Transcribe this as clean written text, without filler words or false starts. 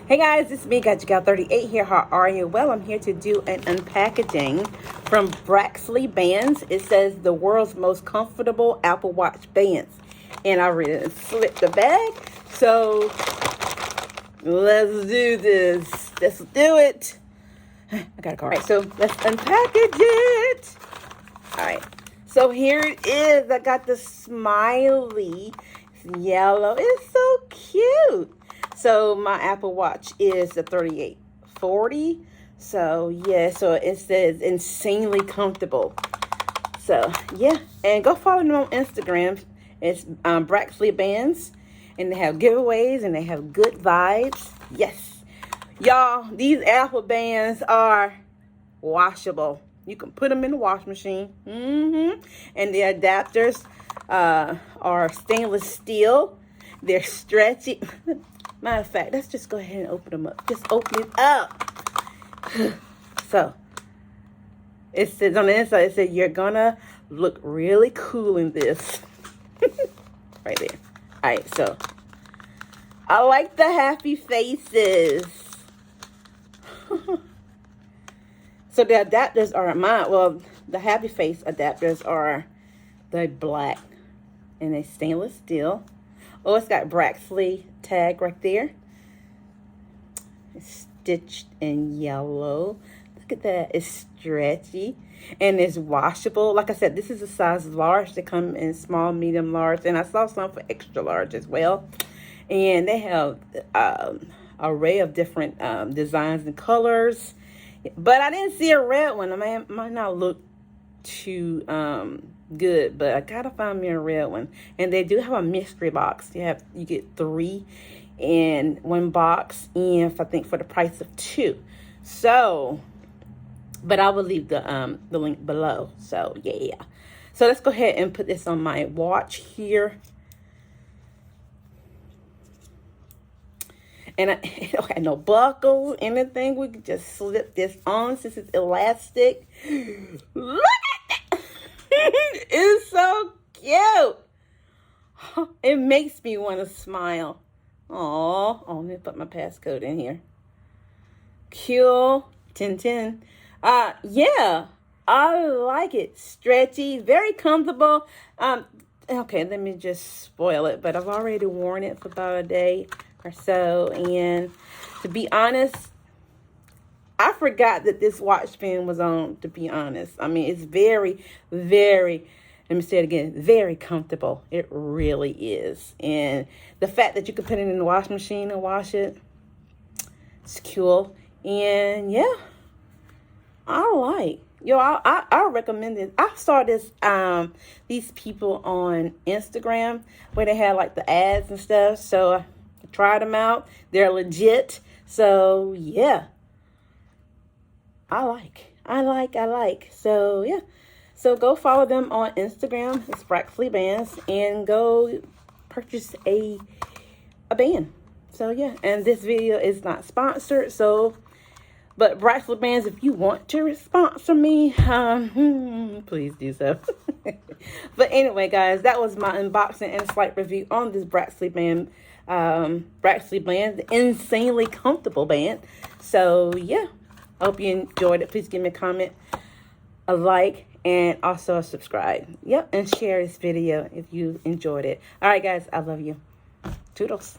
Hey guys, it's me, Got38 here. How are you? Well, I'm here to do an unpackaging from Braxley Bands. It says the world's most comfortable Apple Watch bands. And I really slipped the bag. So let's do this. Let's do it. I got a card. All right, so let's unpackage it. All right. So here it is. I got the smiley. It's yellow. It's so cute. So my Apple Watch is the 3840. So yeah, so it says insanely comfortable. So yeah, and go follow them on Instagram. It's Braxley Bands, and they have giveaways and they have good vibes. Yes, y'all, these Apple bands are washable. You can put them in the wash machine. And the adapters are stainless steel. They're stretchy. Matter of fact, let's just go ahead and open them up. Just open it up. So, it says on the inside, it says you're gonna look really cool in this. Right there. All right, so I like the happy faces. So the adapters are well, the happy face adapters are the black and they stainless steel. Oh, it's got Braxley tag right there. It's stitched in yellow. Look at that. It's stretchy and it's washable. Like I said, this is a size large. They come in small, medium, large, and I saw some for extra large as well. And they have an array of different designs and colors. But I didn't see a red one. It might not look too good, but I gotta find me a red one. And they do have a mystery box. You get 3 in one box, and I think for the price of 2. So, but I will leave the link below. So yeah. So let's go ahead and put this on my watch here. And I don't have no buckle, anything. We can just slip this on since it's elastic. Look at that. It's so cute. It makes me want to smile. Oh, let me put my passcode in here. Q1010. Yeah, I like it. Stretchy, very comfortable. Okay, let me just spoil it, but I've already worn it for about a day or so, and to be honest, I forgot that this watch band was on, to be honest. I mean, it's very, very, let me say it again, very comfortable. It really is. And the fact that you can put it in the wash machine and wash it, it's cool. And yeah, I recommend it. I saw these people on Instagram where they had like the ads and stuff, so I tried them out. They're legit. So yeah, I like. So yeah, so go follow them on Instagram. It's Braxley Bands, and go purchase a band. So yeah, and this video is not sponsored. So, but Braxley Bands, if you want to sponsor me, please do so. But anyway, guys, that was my unboxing and slight review on this Braxley Band. Braxley Band, the insanely comfortable band. So yeah, I hope you enjoyed it. Please give me a comment, a like, and also a subscribe. Yep, and share this video if you enjoyed it. All right, guys, I love you. Toodles.